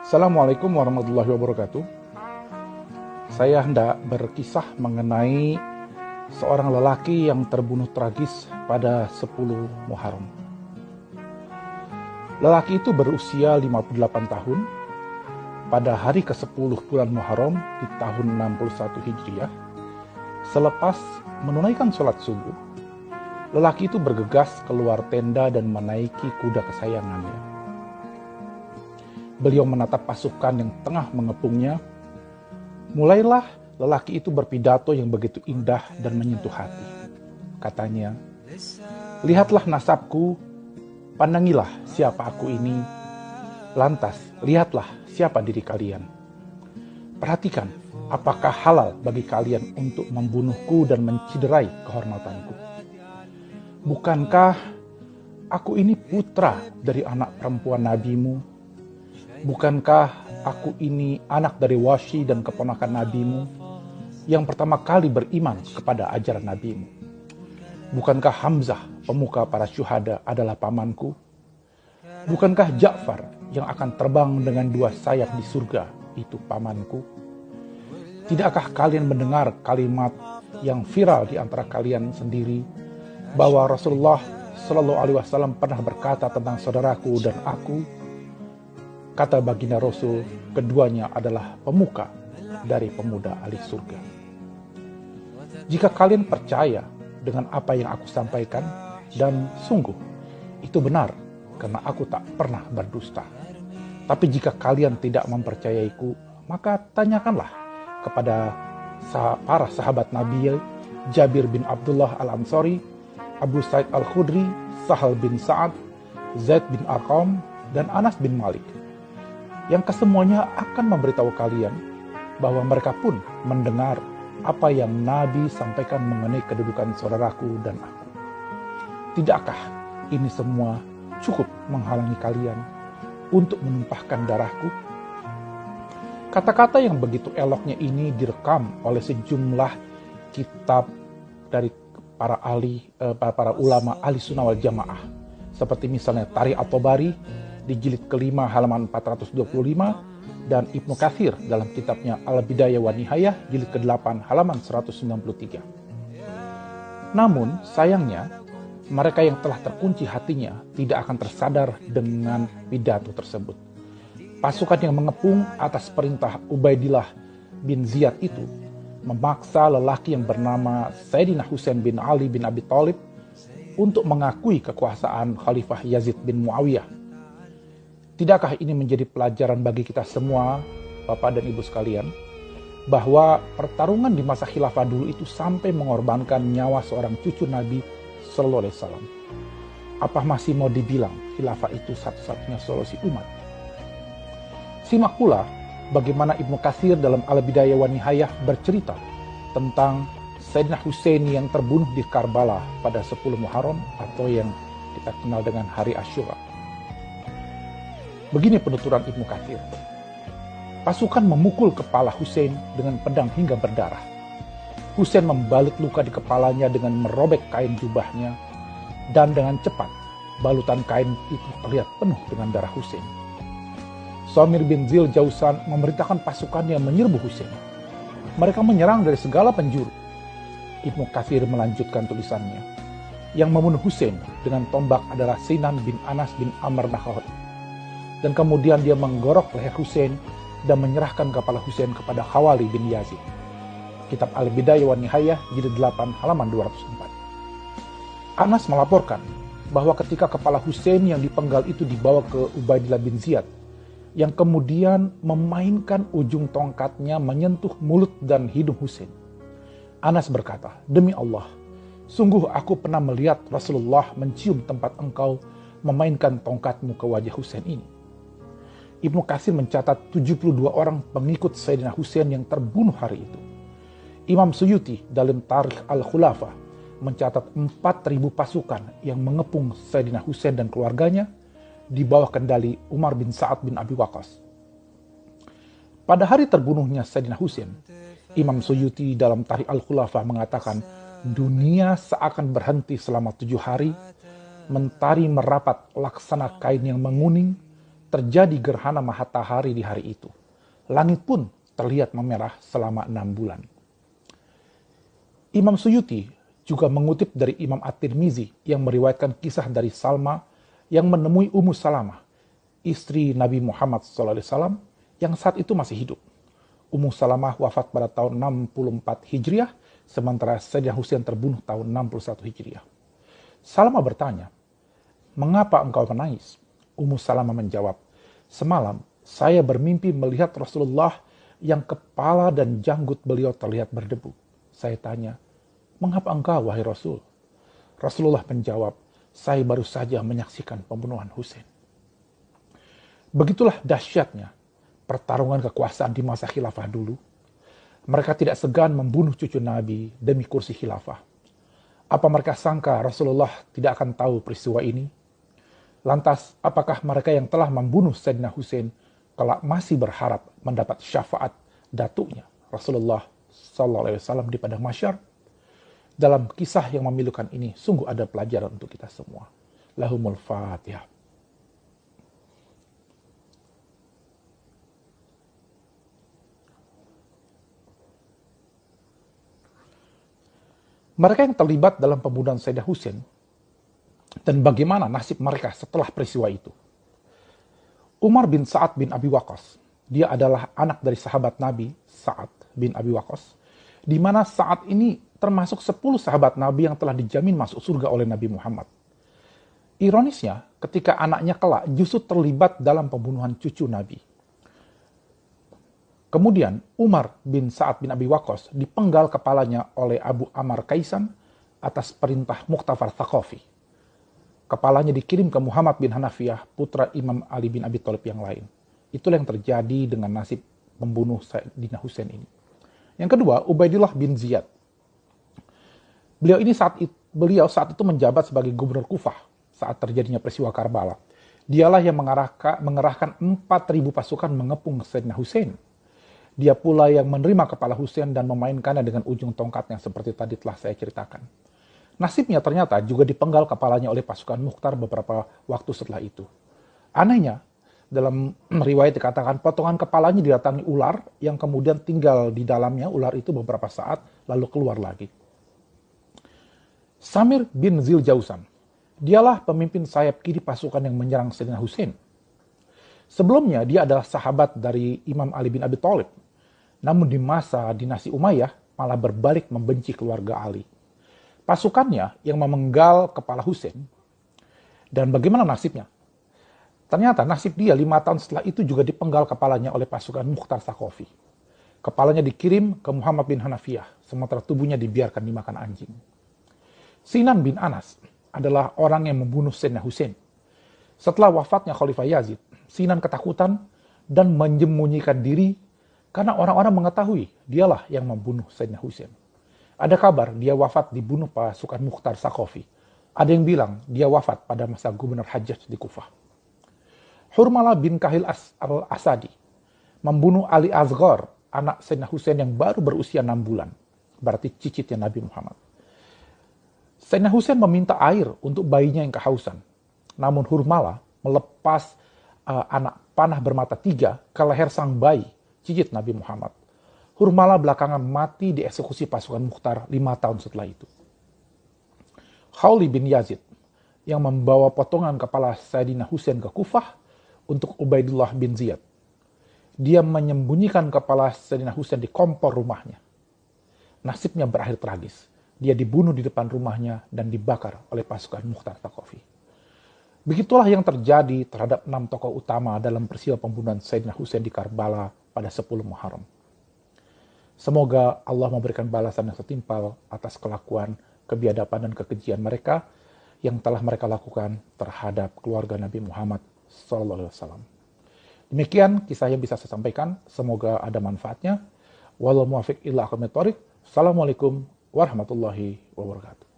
Assalamualaikum warahmatullahi wabarakatuh. Saya hendak berkisah mengenai seorang lelaki yang terbunuh tragis pada 10 Muharram. Lelaki itu berusia 58 tahun pada hari ke-10 bulan Muharram di tahun 61 Hijriah. Selepas menunaikan sholat subuh, lelaki itu bergegas keluar tenda dan menaiki kuda kesayangannya. Beliau menatap pasukan yang tengah mengepungnya. Mulailah lelaki itu berpidato yang begitu indah dan menyentuh hati. Katanya, "Lihatlah nasabku, pandangilah siapa aku ini. Lantas, lihatlah siapa diri kalian. Perhatikan, apakah halal bagi kalian untuk membunuhku dan menciderai kehormatanku? Bukankah aku ini putra dari anak perempuan nabimu? Bukankah aku ini anak dari Wasyi dan keponakan nabimu yang pertama kali beriman kepada ajaran nabimu? Bukankah Hamzah, pemuka para syuhada, adalah pamanku? Bukankah Ja'far yang akan terbang dengan 2 sayap di surga itu pamanku? Tidakkah kalian mendengar kalimat yang viral di antara kalian sendiri bahwa Rasulullah Shallallahu Alaihi Wasallam pernah berkata tentang saudaraku dan aku? Kata baginda Rasul, keduanya adalah pemuka dari pemuda ahli surga. Jika kalian percaya dengan apa yang aku sampaikan, dan sungguh itu benar karena aku tak pernah berdusta. Tapi jika kalian tidak mempercayaiku, maka tanyakanlah kepada para sahabat Nabi, Jabir bin Abdullah al-Ansari, Abu Sa'id al-Khudri, Sahal bin Sa'ad, Zaid bin Arqam, dan Anas bin Malik, yang kesemuanya akan memberitahu kalian bahwa mereka pun mendengar apa yang Nabi sampaikan mengenai kedudukan saudaraku dan aku. Tidakkah ini semua cukup menghalangi kalian untuk menumpahkan darahku? Kata-kata yang begitu eloknya ini direkam oleh sejumlah kitab dari para ulama ahli sunnah wal jamaah, seperti misalnya Tarikh at-Tabari di jilid kelima halaman 425 dan Ibnu Katsir dalam kitabnya Al-Bidayah wa Nihayah jilid ke-8 halaman 193. Namun sayangnya mereka yang telah terkunci hatinya tidak akan tersadar dengan pidato tersebut. Pasukan yang mengepung atas perintah Ubaidillah bin Ziyad itu memaksa lelaki yang bernama Sayyidina Husain bin Ali bin Abi Thalib untuk mengakui kekuasaan Khalifah Yazid bin Muawiyah. Tidakkah ini menjadi pelajaran bagi kita semua, Bapak dan Ibu sekalian, bahwa pertarungan di masa khilafah dulu itu sampai mengorbankan nyawa seorang cucu Nabi Sallallahu Alaihi Wasallam? Apa masih mau dibilang khilafah itu satu-satunya solusi umat? Simak pula bagaimana Ibnu Katsir dalam Al-Bidayah wa Nihayah bercerita tentang Sayyidina Husain yang terbunuh di Karbala pada 10 Muharram atau yang kita kenal dengan Hari Asyura. Begini penuturan Ibnu Katsir. Pasukan memukul kepala Husain dengan pedang hingga berdarah. Husain membalut luka di kepalanya dengan merobek kain jubahnya, dan dengan cepat balutan kain itu terlihat penuh dengan darah Husain. Shamir bin Zil Jausan memerintahkan pasukannya menyerbu Husain. Mereka menyerang dari segala penjuru. Ibnu Katsir melanjutkan tulisannya. Yang membunuh Husain dengan tombak adalah Sinan bin Anas bin Amr Nakha'i. Dan kemudian dia menggorok leher Husain dan menyerahkan kepala Husain kepada Khawali bin Yazid. Kitab Al-Bidayah wa Nihayah jilid 8 halaman 204. Anas melaporkan bahwa ketika kepala Husain yang dipenggal itu dibawa ke Ubaidillah bin Ziyad, yang kemudian memainkan ujung tongkatnya menyentuh mulut dan hidung Husain, Anas berkata, "Demi Allah, sungguh aku pernah melihat Rasulullah mencium tempat engkau memainkan tongkatmu ke wajah Husain ini." Ibnu Katsir mencatat 72 orang pengikut Sayyidina Husain yang terbunuh hari itu. Imam Suyuti dalam Tarikh Al-Khulafah mencatat 4.000 pasukan yang mengepung Sayyidina Husain dan keluarganya di bawah kendali Umar bin Sa'ad bin Abi Waqqas. Pada hari terbunuhnya Sayyidina Husain, Imam Suyuti dalam Tarikh Al-Khulafah mengatakan dunia seakan berhenti selama 7 hari, mentari merapat laksana kain yang menguning, terjadi gerhana matahari di hari itu. Langit pun terlihat memerah selama 6 bulan. Imam Suyuti juga mengutip dari Imam At-Tirmizi yang meriwayatkan kisah dari Salma yang menemui Ummu Salamah, istri Nabi Muhammad SAW yang saat itu masih hidup. Ummu Salamah wafat pada tahun 64 Hijriah, sementara Sayyidina Husain terbunuh tahun 61 Hijriah. Salamah bertanya, "Mengapa engkau menangis?" Ummu Salamah menjawab, "Semalam saya bermimpi melihat Rasulullah yang kepala dan janggut beliau terlihat berdebu. Saya tanya, 'Mengapa engkau, wahai Rasul?' Rasulullah menjawab, 'Saya baru saja menyaksikan pembunuhan Husain.'" Begitulah dahsyatnya pertarungan kekuasaan di masa khilafah dulu. Mereka tidak segan membunuh cucu Nabi demi kursi khilafah. Apa mereka sangka Rasulullah tidak akan tahu peristiwa ini? Lantas, apakah mereka yang telah membunuh Sayyidina Husain kelak masih berharap mendapat syafaat datuknya Rasulullah SAW di padang mahsyar? Dalam kisah yang memilukan ini, sungguh ada pelajaran untuk kita semua. Lahumul Fatihah. Mereka yang terlibat dalam pembunuhan Sayyidina Husain dan bagaimana nasib mereka setelah peristiwa itu. Umar bin Sa'ad bin Abi Waqqas, dia adalah anak dari sahabat Nabi Sa'ad bin Abi Waqqas, di mana Sa'ad ini termasuk 10 sahabat Nabi yang telah dijamin masuk surga oleh Nabi Muhammad. Ironisnya, ketika anaknya kelak justru terlibat dalam pembunuhan cucu Nabi. Kemudian Umar bin Sa'ad bin Abi Waqqas dipenggal kepalanya oleh Abu Amr Kaisan atas perintah Muqtafar Thaqafi. Kepalanya dikirim ke Muhammad bin Hanafiyah, putra Imam Ali bin Abi Thalib yang lain. Itulah yang terjadi dengan nasib pembunuh Sayyidina Husain ini. Yang kedua, Ubaidillah bin Ziyad. Beliau saat itu menjabat sebagai gubernur Kufah saat terjadinya peristiwa Karbala. Dialah yang mengerahkan 4.000 pasukan mengepung Sayyidina Husain. Dia pula yang menerima kepala Husain dan memainkannya dengan ujung tongkatnya seperti tadi telah saya ceritakan. Nasibnya ternyata juga dipenggal kepalanya oleh pasukan Mukhtar beberapa waktu setelah itu. Anehnya, dalam riwayat dikatakan potongan kepalanya didatangi ular yang kemudian tinggal di dalamnya ular itu beberapa saat lalu keluar lagi. Samir bin Zil Jausan, dialah pemimpin sayap kiri pasukan yang menyerang Sayyidina Husain. Sebelumnya dia adalah sahabat dari Imam Ali bin Abi Thalib. Namun di masa dinasti Umayyah malah berbalik membenci keluarga Ali. Pasukannya yang memenggal kepala Husain. Dan bagaimana nasibnya? Ternyata nasib dia 5 tahun setelah itu juga dipenggal kepalanya oleh pasukan Mukhtar Thaqafi. Kepalanya dikirim ke Muhammad bin Hanafiyah, sementara tubuhnya dibiarkan dimakan anjing. Sinan bin Anas adalah orang yang membunuh Sayyidina Husain. Setelah wafatnya Khalifah Yazid, Sinan ketakutan dan menyembunyikan diri karena orang-orang mengetahui dialah yang membunuh Sayyidina Husain. Ada kabar dia wafat dibunuh pasukan Mukhtar Thaqafi. Ada yang bilang dia wafat pada masa Gubernur Hajjaj di Kufah. Hurmala bin Kahil al-Asadi membunuh Ali Asghar, anak Sayyidina Husain yang baru berusia 6 bulan. Berarti cicitnya Nabi Muhammad. Sayyidina Husain meminta air untuk bayinya yang kehausan. Namun Hurmala melepas anak panah bermata 3 ke leher sang bayi, cicit Nabi Muhammad. Hurmala belakangan mati dieksekusi pasukan Mukhtar 5 tahun setelah itu. Khawli bin Yazid yang membawa potongan kepala Sayyidina Husain ke Kufah untuk Ubaidillah bin Ziyad. Dia menyembunyikan kepala Sayyidina Husain di kompor rumahnya. Nasibnya berakhir tragis. Dia dibunuh di depan rumahnya dan dibakar oleh pasukan Mukhtar Thaqafi. Begitulah yang terjadi terhadap 6 tokoh utama dalam peristiwa pembunuhan Sayyidina Husain di Karbala pada 10 Muharram. Semoga Allah memberikan balasan yang setimpal atas kelakuan, kebiadaban, dan kekejian mereka yang telah mereka lakukan terhadap keluarga Nabi Muhammad SAW. Demikian kisah yang bisa saya sampaikan. Semoga ada manfaatnya. Wallahu muwaffiq ila aqwamit thoriq. Assalamualaikum warahmatullahi wabarakatuh.